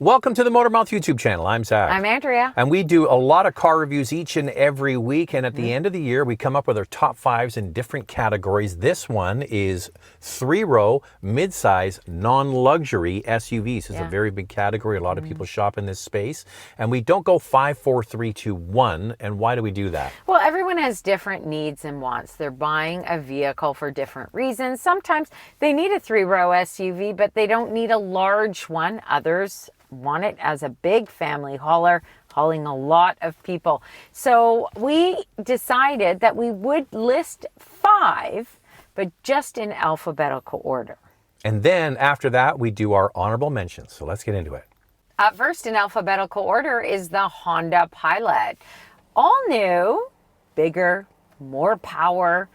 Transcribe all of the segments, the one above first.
Welcome to the Motormouth YouTube channel. I'm Zach. I'm Andrea. And we do a lot of car reviews each and every week. And at the end of the year, we come up with our top fives in different categories. This one is 3-row, mid-size, non-luxury SUVs. It's a very big category. A lot of people shop in this space. And we don't go 5, 4, 3, 2, 1. And why do we do that? Well, everyone has different needs and wants. They're buying a vehicle for different reasons. Sometimes they need a 3-row SUV, but they don't need a large one. Others want it as a big family hauler, hauling a lot of people. So we decided that we would list 5, but just in alphabetical order. And then after that, we do our honorable mentions. So let's get into it. Up first in alphabetical order is the Honda Pilot. All new, bigger, more power,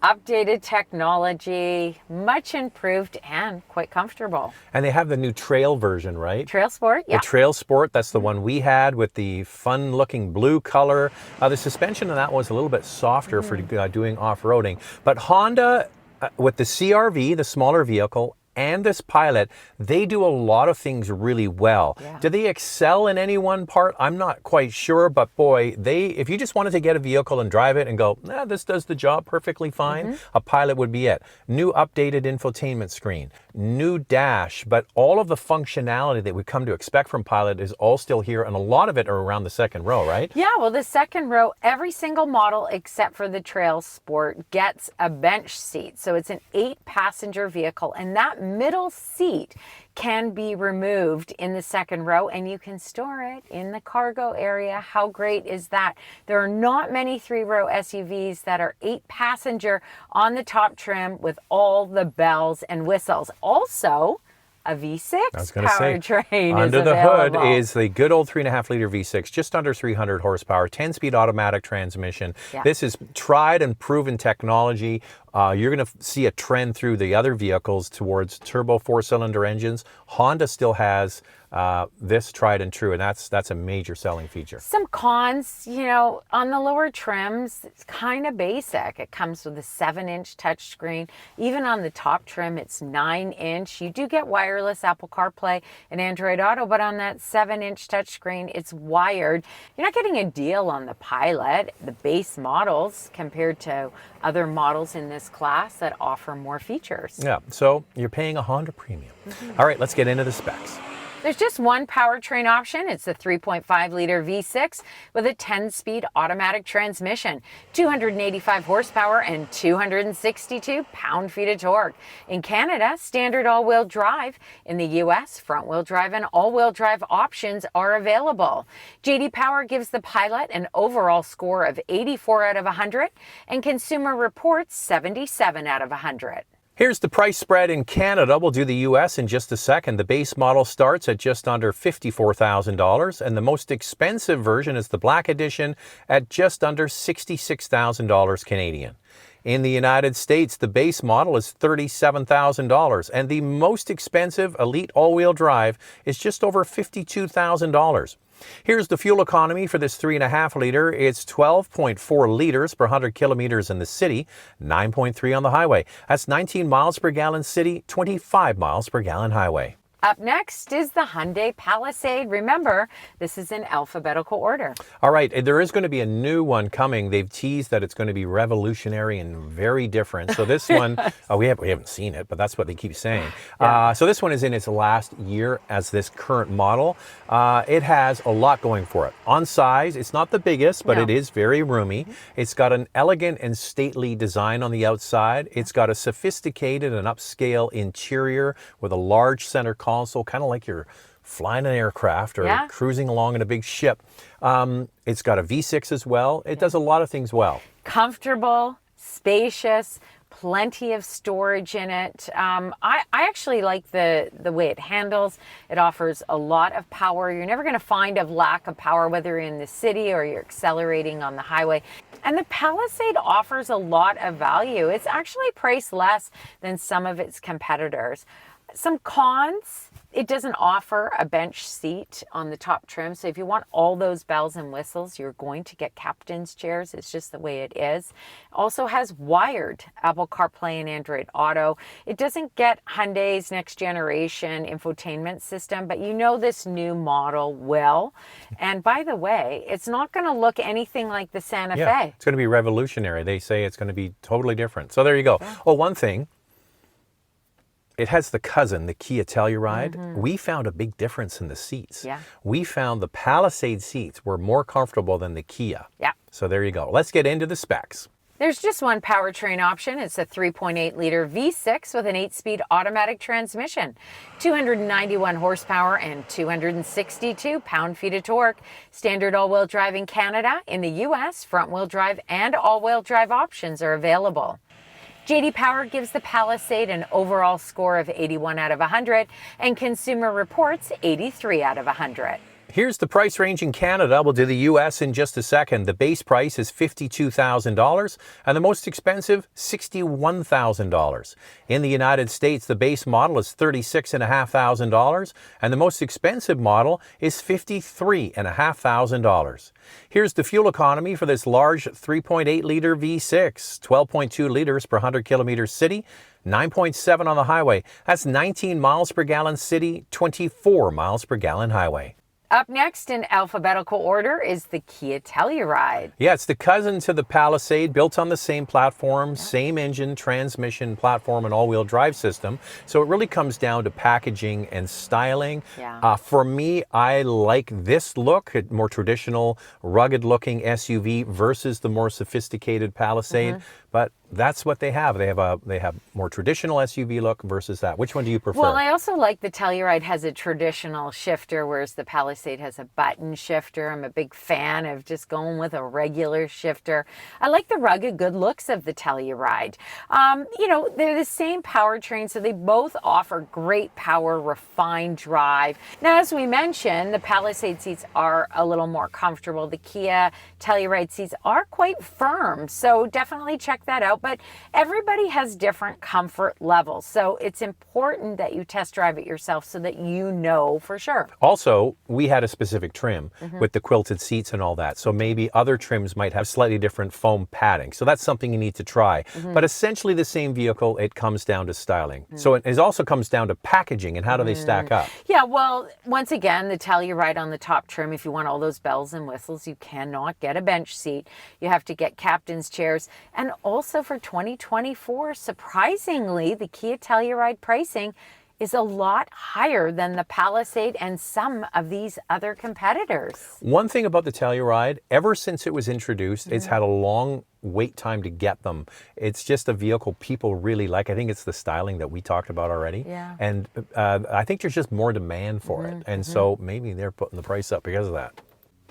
updated technology, much improved and quite comfortable. And they have the new Trail version, right? Trail Sport, yeah. The Trail Sport, that's the one we had with the fun-looking blue color. The suspension on that was a little bit softer for doing off-roading. But Honda, with the CR-V, the smaller vehicle, and this Pilot, they do a lot of things really well. Yeah. Do they excel in any one part? I'm not quite sure, but boy, if you just wanted to get a vehicle and drive it and go, this does the job perfectly fine, a Pilot would be it. New updated infotainment screen, new dash, but all of the functionality that we come to expect from Pilot is all still here, and a lot of it are around the second row, right? Yeah, well, the second row, every single model except for the Trail Sport gets a bench seat. So it's an 8-passenger vehicle, and that middle seat can be removed in the second row and you can store it in the cargo area. How great is that? There are not many 3-row SUVs that are 8-passenger on the top trim with all the bells and whistles. Also, a V6 powertrain under is the available. hood is the good old 3.5-liter V6, just under 300 horsepower, 10-speed automatic transmission. Yeah. This is tried and proven technology. You're going to see a trend through the other vehicles towards turbo 4-cylinder engines. Honda still has this tried and true, and that's a major selling feature. Some cons, on the lower trims, it's kind of basic. It comes with a 7-inch touchscreen. Even on the top trim, it's 9-inch. You do get wireless Apple CarPlay and Android Auto, but on that 7-inch touchscreen, it's wired. You're not getting a deal on the Pilot, the base models, compared to other models in this class that offer more features. Yeah, so you're paying a Honda premium. All right, let's get into the specs. There's just one powertrain option. It's the 3.5-liter V6 with a 10-speed automatic transmission, 285 horsepower and 262 pound-feet of torque. In Canada, standard all-wheel drive. In the US, front-wheel drive and all-wheel drive options are available. J.D. Power gives the Pilot an overall score of 84 out of 100 and Consumer Reports 77 out of 100. Here's the price spread in Canada. We'll do the US in just a second. The base model starts at just under $54,000, and the most expensive version is the Black Edition at just under $66,000 Canadian. In the United States, the base model is $37,000, and the most expensive Elite all-wheel drive is just over $52,000. Here's the fuel economy for this 3.5-liter. It's 12.4 liters per 100 kilometers in the city, 9.3 on the highway. That's 19 miles per gallon city, 25 miles per gallon highway. Up next is the Hyundai Palisade. Remember, this is in alphabetical order. All right, there is going to be a new one coming. They've teased that it's going to be revolutionary and very different. So this one, we haven't seen it, but that's what they keep saying. Yeah. So this one is in its last year as this current model. It has a lot going for it. On size, it's not the biggest, but it is very roomy. It's got an elegant and stately design on the outside. It's got a sophisticated and upscale interior with a large center console. Kind of like you're flying an aircraft or cruising along in a big ship. It's got a V6 as well. It does a lot of things well. Comfortable, spacious, plenty of storage in it. I actually like the way it handles. It offers a lot of power. You're never going to find a lack of power, whether you're in the city or you're accelerating on the highway. And the Palisade offers a lot of value. It's actually priced less than some of its competitors. Some cons, It doesn't offer a bench seat on the top trim. So if you want all those bells and whistles, you're going to get captain's chairs. It's just the way it is. Also has wired Apple CarPlay and Android Auto. It doesn't get Hyundai's next generation infotainment system, but you know this new model will. And by the way, it's not going to look anything like the Santa Fe. It's going to be revolutionary. They say it's going to be totally different. So there you go. Oh, one thing. It has the cousin, the Kia Telluride. We found a big difference in the seats. Yeah. We found the Palisade seats were more comfortable than the Kia. Yeah. So there you go. Let's get into the specs. There's just one powertrain option. It's a 3.8-liter V6 with an 8-speed automatic transmission, 291 horsepower and 262 pound-feet of torque. Standard all-wheel drive in Canada. In the US, front-wheel drive and all-wheel drive options are available. J.D. Power gives the Palisade an overall score of 81 out of 100, and Consumer Reports 83 out of 100. Here's the price range in Canada. We'll do the US in just a second. The base price is $52,000 and the most expensive, $61,000. In the United States, the base model is $36,500 and the most expensive model is $53,500. Here's the fuel economy for this large 3.8-liter V6, 12.2 liters per 100 kilometers city, 9.7 on the highway. That's 19 miles per gallon city, 24 miles per gallon highway. Up next in alphabetical order is the Kia Telluride. Yeah, it's the cousin to the Palisade, built on the same platform, same engine, transmission, platform, and all-wheel drive system. So it really comes down to packaging and styling. Yeah. For me, I like this look, a more traditional, rugged-looking SUV versus the more sophisticated Palisade. But that's what they have. They have more traditional SUV look versus that. Which one do you prefer? Well, I also like the Telluride has a traditional shifter, whereas the Palisade has a button shifter. I'm a big fan of just going with a regular shifter. I like the rugged good looks of the Telluride. You know, they're the same powertrain, so they both offer great power, refined drive. Now, as we mentioned, the Palisade seats are a little more comfortable. The Kia Telluride seats are quite firm, so definitely check that out. But everybody has different comfort levels, so it's important that you test drive it yourself so that you know for sure. Also, we had a specific trim with the quilted seats and all that, so maybe other trims might have slightly different foam padding, so that's something you need to try. But essentially the same vehicle, it comes down to styling. So it also comes down to packaging and how do they stack up. Yeah, well, once again, the Telluride on the top trim, if you want all those bells and whistles, you cannot get a bench seat. You have to get captain's chairs. And also for 2024, surprisingly, the Kia Telluride pricing is a lot higher than the Palisade and some of these other competitors. One thing about the Telluride, ever since it was introduced, it's had a long wait time to get them. It's just a vehicle people really like. I think it's the styling that we talked about already. Yeah. And I think there's just more demand for it. And so maybe they're putting the price up because of that.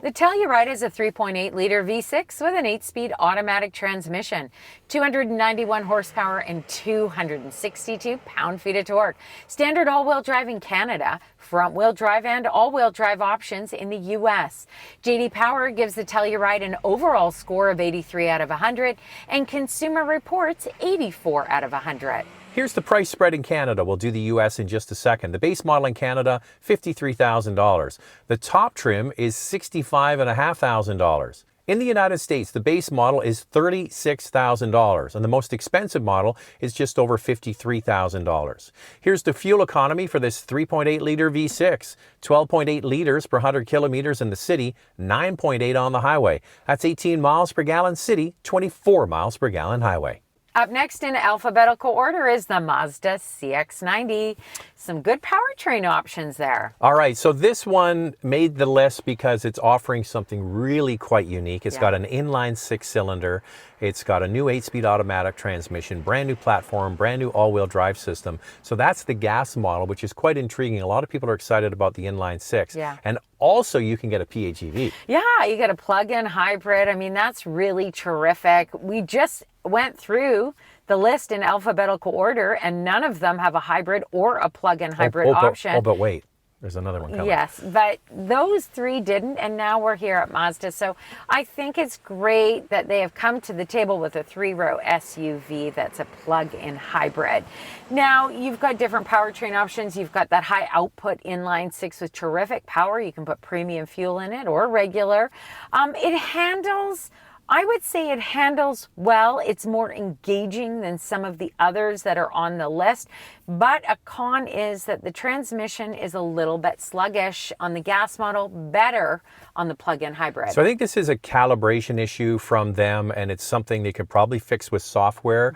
The Telluride is a 3.8-liter V6 with an 8-speed automatic transmission, 291 horsepower and 262 pound-feet of torque. Standard all-wheel drive in Canada, front-wheel drive and all-wheel drive options in the US. J.D. Power gives the Telluride an overall score of 83 out of 100 and Consumer Reports 84 out of 100. Here's the price spread in Canada. We'll do the US in just a second. The base model in Canada, $53,000. The top trim is $65,500. In the United States, the base model is $36,000, and the most expensive model is just over $53,000. Here's the fuel economy for this 3.8-liter V6, 12.8 liters per 100 kilometers in the city, 9.8 on the highway. That's 18 miles per gallon city, 24 miles per gallon highway. Up next in alphabetical order is the Mazda CX-90. Some good powertrain options there. All right, so this one made the list because it's offering something really quite unique. It's got an inline 6-cylinder. It's got a new 8-speed automatic transmission, brand new platform, brand new all-wheel drive system. So that's the gas model, which is quite intriguing. A lot of people are excited about the inline 6. Yeah. And also you can get a PHEV. Yeah, you get a plug-in hybrid. I mean, that's really terrific. We just went through the list in alphabetical order and none of them have a hybrid or a plug-in hybrid option. But wait. There's another one coming. Yes, but those three didn't, and now we're here at Mazda. So I think it's great that they have come to the table with a 3-row SUV that's a plug-in hybrid. Now, you've got different powertrain options. You've got that high output inline six with terrific power. You can put premium fuel in it or regular. It handles, I would say it handles well. It's more engaging than some of the others that are on the list. But a con is that the transmission is a little bit sluggish on the gas model, better on the plug-in hybrid. So I think this is a calibration issue from them, and it's something they could probably fix with software.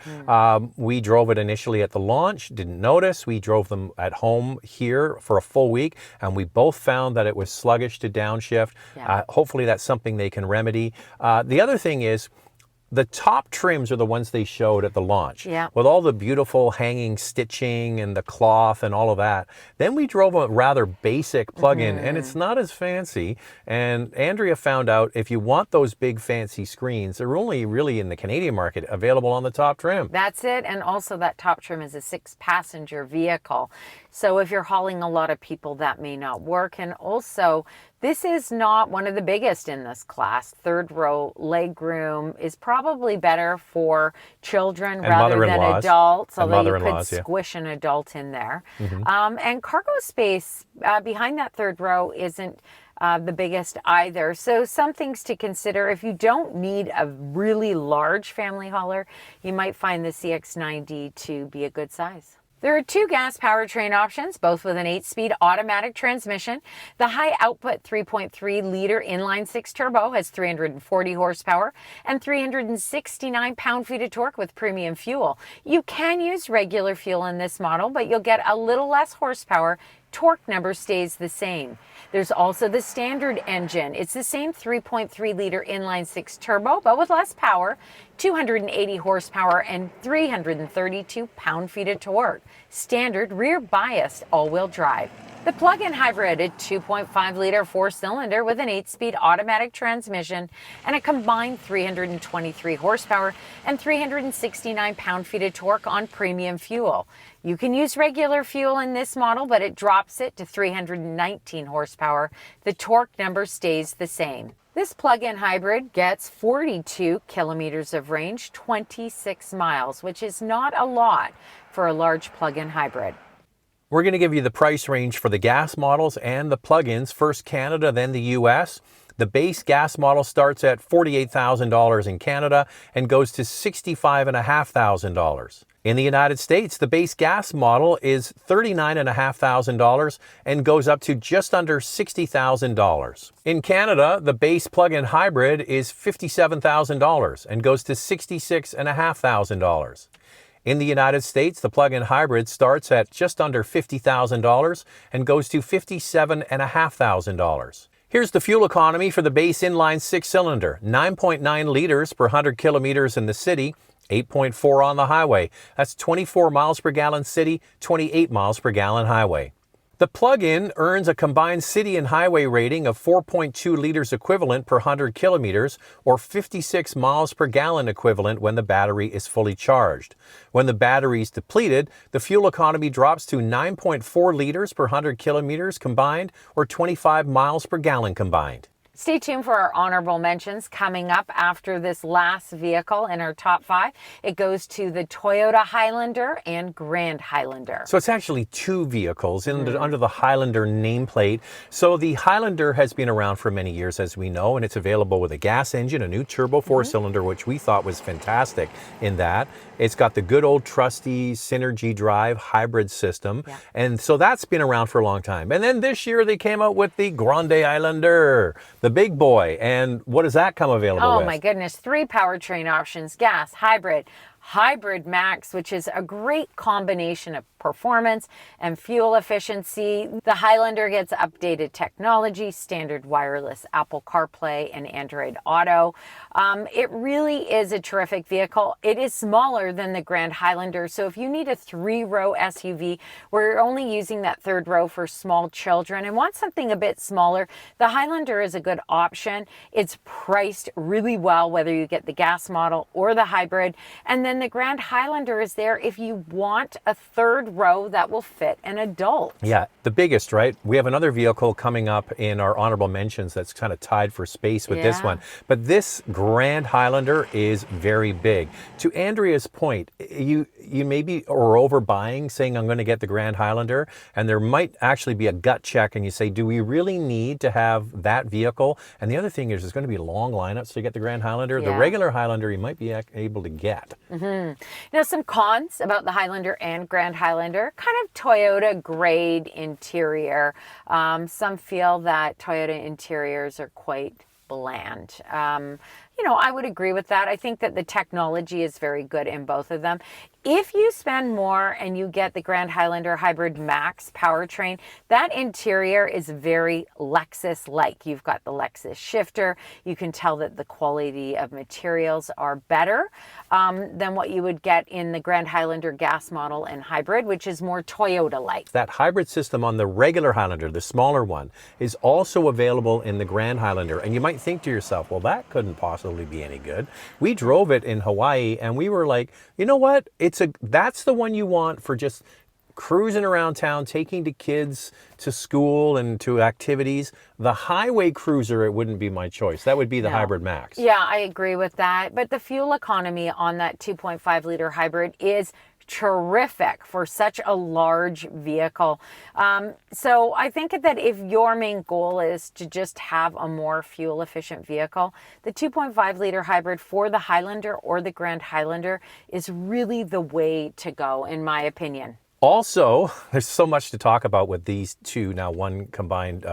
We drove it initially at the launch, didn't notice. We drove them at home here for a full week, and we both found that it was sluggish to downshift. Yeah. Hopefully that's something they can remedy. The other thing is, the top trims are the ones they showed at the launch. Yeah. With all the beautiful hanging stitching and the cloth and all of that. Then we drove a rather basic plug-in, and it's not as fancy. And Andrea found out if you want those big fancy screens, they're only really in the Canadian market available on the top trim. That's it. And also that top trim is a 6-passenger vehicle. So if you're hauling a lot of people, that may not work. And also, this is not one of the biggest in this class. 3rd row legroom is probably better for children rather than adults, although you could squish an adult in there. And cargo space behind that 3rd row isn't the biggest either. So some things to consider. If you don't need a really large family hauler, you might find the CX-90 to be a good size. There are 2 gas powertrain options, both with an 8-speed automatic transmission. The high-output 3.3-liter inline-6 turbo has 340 horsepower and 369 pound-feet of torque with premium fuel. You can use regular fuel in this model, but you'll get a little less horsepower. Torque number stays the same. There's also the standard engine. It's the same 3.3-liter inline-6 turbo, but with less power, 280 horsepower and 332 pound-feet of torque. Standard rear-biased all-wheel drive. The plug-in hybrid, a 2.5-liter 4-cylinder with an 8-speed automatic transmission and a combined 323 horsepower and 369 pound-feet of torque on premium fuel. You can use regular fuel in this model, but it drops it to 319 horsepower. The torque number stays the same. This plug-in hybrid gets 42 kilometers of range, 26 miles, which is not a lot for a large plug-in hybrid. We're going to give you the price range for the gas models and the plug-ins, first Canada, then the US. The base gas model starts at $48,000 in Canada and goes to $65,500. In the United States, the base gas model is $39,500 and goes up to just under $60,000. In Canada, the base plug-in hybrid is $57,000 and goes to $66,500. In the United States, the plug-in hybrid starts at just under $50,000 and goes to $57,500. Here's the fuel economy for the base inline 6-cylinder, 9.9 liters per 100 kilometers in the city, 8.4 on the highway. That's 24 miles per gallon city, 28 miles per gallon highway. The plug-in earns a combined city and highway rating of 4.2 liters equivalent per 100 kilometers or 56 miles per gallon equivalent when the battery is fully charged. When the battery is depleted, the fuel economy drops to 9.4 liters per 100 kilometers combined or 25 miles per gallon combined. Stay tuned for our honorable mentions coming up after this last vehicle in our top 5. It goes to the Toyota Highlander and Grand Highlander. So it's actually 2 vehicles under the Highlander nameplate. So the Highlander has been around for many years, as we know, and it's available with a gas engine, a new turbo 4-cylinder, which we thought was fantastic in that. It's got the good old trusty Synergy Drive hybrid system. Yeah. And so that's been around for a long time. And then this year they came out with the Grande Highlander, the big boy. And what does that come available with? Oh my goodness, 3 powertrain options, gas, hybrid max, which is a great combination of performance and fuel efficiency. The Highlander gets updated technology, standard wireless Apple CarPlay and Android Auto. It really is a terrific vehicle. It is smaller than the Grand Highlander, so if you need a 3-row SUV where you're only using that 3rd row for small children and want something a bit smaller, the Highlander is a good option. It's priced really well, whether you get the gas model or the hybrid. And then then the Grand Highlander is there if you want a third row that will fit an adult. Yeah, the biggest, right? We have another vehicle coming up in our honorable mentions that's kind of tied for space with this one. But this Grand Highlander is very big. To Andrea's point, you maybe are overbuying, saying I'm going to get the Grand Highlander, and there might actually be a gut check, and you say, do we really need to have that vehicle? And the other thing is, there's going to be long lineups to get the Grand Highlander. The regular Highlander you might be able to get. Now, some cons about the Highlander and Grand Highlander, kind of Toyota grade interior. Some feel that Toyota interiors are quite bland. You know, I would agree with that. I think that the technology is very good in both of them. If you spend more and you get the Grand Highlander Hybrid Max powertrain, that interior is very Lexus-like. You've got the Lexus shifter. You can tell that the quality of materials are better than what you would get in the Grand Highlander gas model and hybrid, which is more Toyota-like. That hybrid system on the regular Highlander, the smaller one, is also available in the Grand Highlander. And you might think to yourself, well, that couldn't possibly be any good. We drove it in Hawaii and we were like, you know what? That's the one you want for just cruising around town, taking the kids to school and to activities. The highway cruiser, it wouldn't be my choice. That would be the Hybrid Max. Yeah, I agree with that. But the fuel economy on that 2.5 liter hybrid is terrific for such a large vehicle. So I think that if your main goal is to just have a more fuel efficient vehicle, the 2.5 liter hybrid for the Highlander or the Grand Highlander is really the way to go, in my opinion. Also, there's so much to talk about with these two, now one combined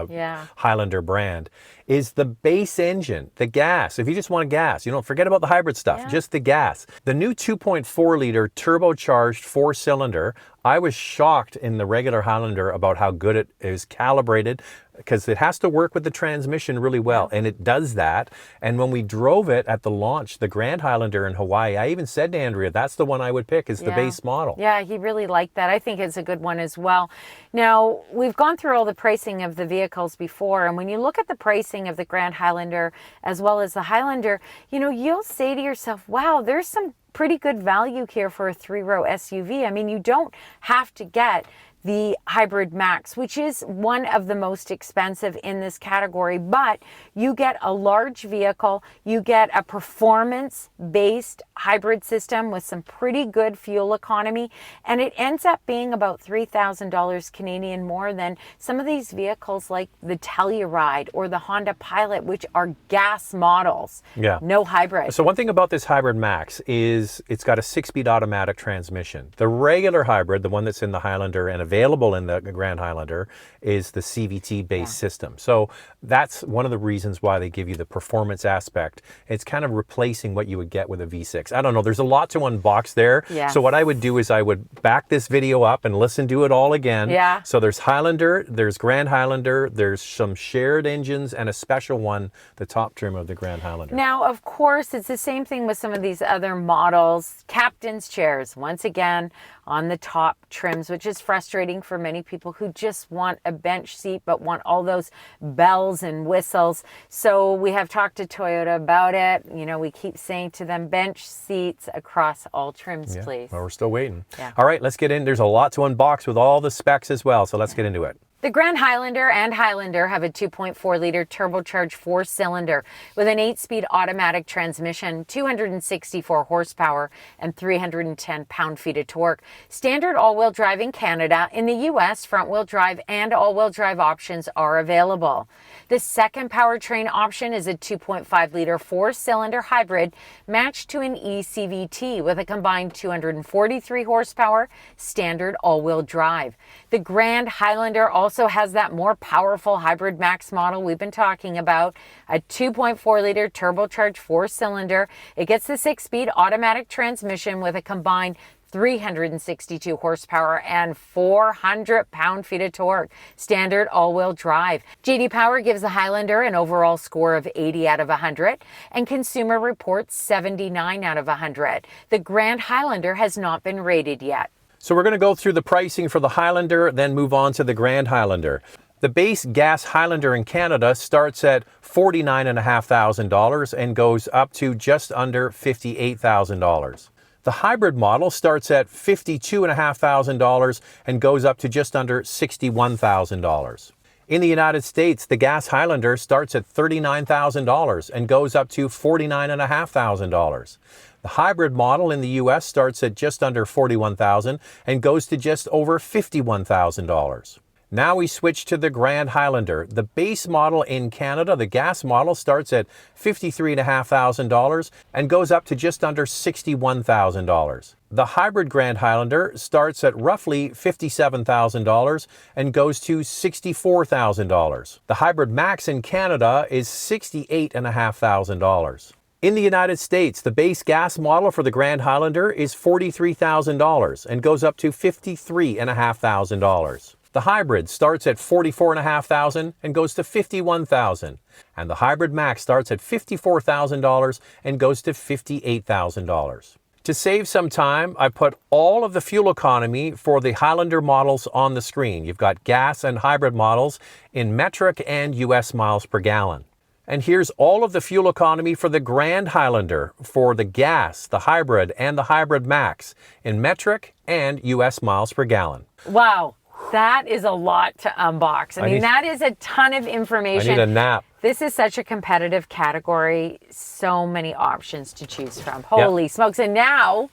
Highlander brand, is the base engine, the gas. If you just want gas, you don't forget about the hybrid stuff, just the gas. The new 2.4 liter turbocharged 4-cylinder, I was shocked in the regular Highlander about how good it is calibrated, because it has to work with the transmission really well, and it does that. And when we drove it at the launch, the Grand Highlander in Hawaii, I even said to Andrea, that's the one I would pick, is the base model. Yeah, he really liked that. I think it's a good one as well. Now, we've gone through all the pricing of the vehicles before, and when you look at the pricing of the Grand Highlander as well as the Highlander, you know, you'll say to yourself, wow, there's some pretty good value here for a 3-row SUV. I mean, you don't have to get the Hybrid Max, which is one of the most expensive in this category, but you get a large vehicle, you get a performance-based hybrid system with some pretty good fuel economy, and it ends up being about $3,000 Canadian more than some of these vehicles like the Telluride or the Honda Pilot, which are gas models, no hybrid. So one thing about this Hybrid Max is it's got a 6-speed automatic transmission. The regular hybrid, the one that's in the Highlander and available in the Grand Highlander, is the CVT-based system. So that's one of the reasons why they give you the performance aspect. It's kind of replacing what you would get with a V6. I don't know, there's a lot to unbox there. So what I would do is I would back this video up and listen to it all again. So there's Highlander, there's Grand Highlander, there's some shared engines, and a special one, the top trim of the Grand Highlander. Now, of course, it's the same thing with some of these other models. Captain's chairs, once again, on the top trims, which is frustrating for many people who just want a bench seat but want all those bells and whistles. So we have talked to Toyota about it. You know, we keep saying to them, bench seats across all trims, please. Well, we're still waiting. All right, let's get in. There's a lot to unbox with all the specs as well, so let's get into it. The Grand Highlander and Highlander have a 2.4 liter turbocharged 4-cylinder with an 8-speed automatic transmission, 264 horsepower, and 310 pound-feet of torque. Standard all-wheel drive in Canada. In the US, front-wheel drive and all-wheel drive options are available. The second powertrain option is a 2.5 liter 4-cylinder hybrid matched to an eCVT with a combined 243 horsepower, standard all-wheel drive. The Grand Highlander also has that more powerful Hybrid Max model we've been talking about, a 2.4 liter turbocharged 4-cylinder. It gets the 6-speed automatic transmission with a combined 362 horsepower and 400 pound-feet of torque, standard all-wheel drive. J.D. Power gives the Highlander an overall score of 80 out of 100 and Consumer Reports 79 out of 100. The Grand Highlander has not been rated yet. So we're going to go through the pricing for the Highlander, then move on to the Grand Highlander. The base gas Highlander in Canada starts at $49,500 and goes up to just under $58,000. The hybrid model starts at $52,500 and goes up to just under $61,000. In the United States, the gas Highlander starts at $39,000 and goes up to $49,500. The hybrid model in the US starts at just under $41,000 and goes to just over $51,000. Now we switch to the Grand Highlander. The base model in Canada, the gas model, starts at $53,500 and goes up to just under $61,000. The hybrid Grand Highlander starts at roughly $57,000 and goes to $64,000. The hybrid Max in Canada is $68,500. In the United States, the base gas model for the Grand Highlander is $43,000 and goes up to $53,500. The hybrid starts at $44,500 and goes to $51,000. And the hybrid Max starts at $54,000 and goes to $58,000. To save some time, I put all of the fuel economy for the Highlander models on the screen. You've got gas and hybrid models in metric and US miles per gallon. And here's all of the fuel economy for the Grand Highlander for the gas, the hybrid, and the hybrid Max in metric and US miles per gallon. Wow. That is a lot to unbox. I mean, that is a ton of information. I need a nap. This is such a competitive category. So many options to choose from. Holy smokes. And now,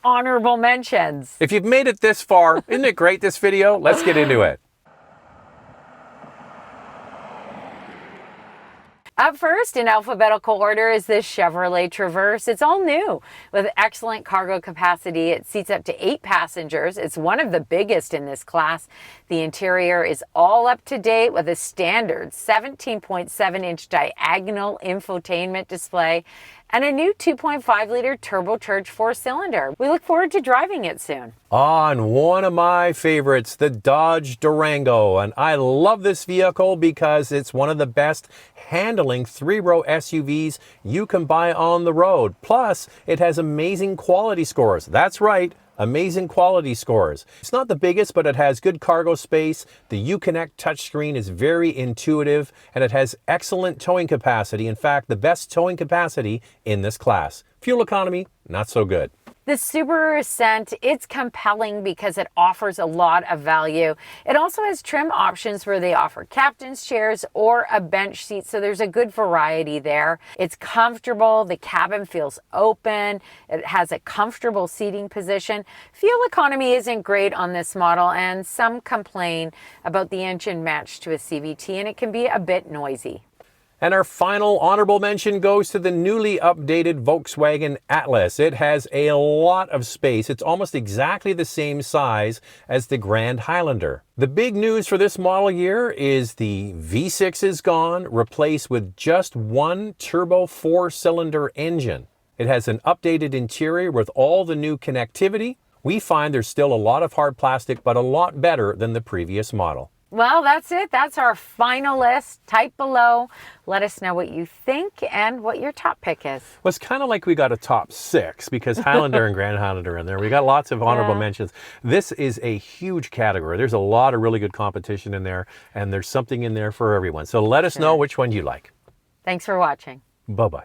honorable mentions. If you've made it this far, isn't it great, this video? Let's get into it. Up first, in alphabetical order, is this Chevrolet Traverse. It's all new with excellent cargo capacity. It seats up to 8 passengers. It's one of the biggest in this class. The interior is all up to date with a standard 17.7-inch diagonal infotainment display and a new 2.5-liter turbocharged 4-cylinder. We look forward to driving it soon. On one of my favorites, the Dodge Durango. And I love this vehicle because it's one of the best handling 3-row SUVs you can buy on the road. Plus, it has amazing quality scores. That's right, amazing quality scores. It's not the biggest, but it has good cargo space. The Uconnect touchscreen is very intuitive, and it has excellent towing capacity. In fact, the best towing capacity in this class. Fuel economy, not so good. The Subaru Ascent, it's compelling because it offers a lot of value. It also has trim options where they offer captain's chairs or a bench seat, so there's a good variety there. It's comfortable, the cabin feels open, it has a comfortable seating position. Fuel economy isn't great on this model, and some complain about the engine matched to a CVT, and it can be a bit noisy. And our final honorable mention goes to the newly updated Volkswagen Atlas. It has a lot of space. It's almost exactly the same size as the Grand Highlander. The big news for this model year is the V6 is gone, replaced with just one turbo 4-cylinder engine. It has an updated interior with all the new connectivity. We find there's still a lot of hard plastic, but a lot better than the previous model. Well, that's it. That's our final list. Type below. Let us know what you think and what your top pick is. Well, it's kind of like we got a top 6 because Highlander and Grand Highlander are in there. We got lots of honorable mentions. This is a huge category. There's a lot of really good competition in there, and there's something in there for everyone. So let us know which one you like. Thanks for watching. Bye-bye.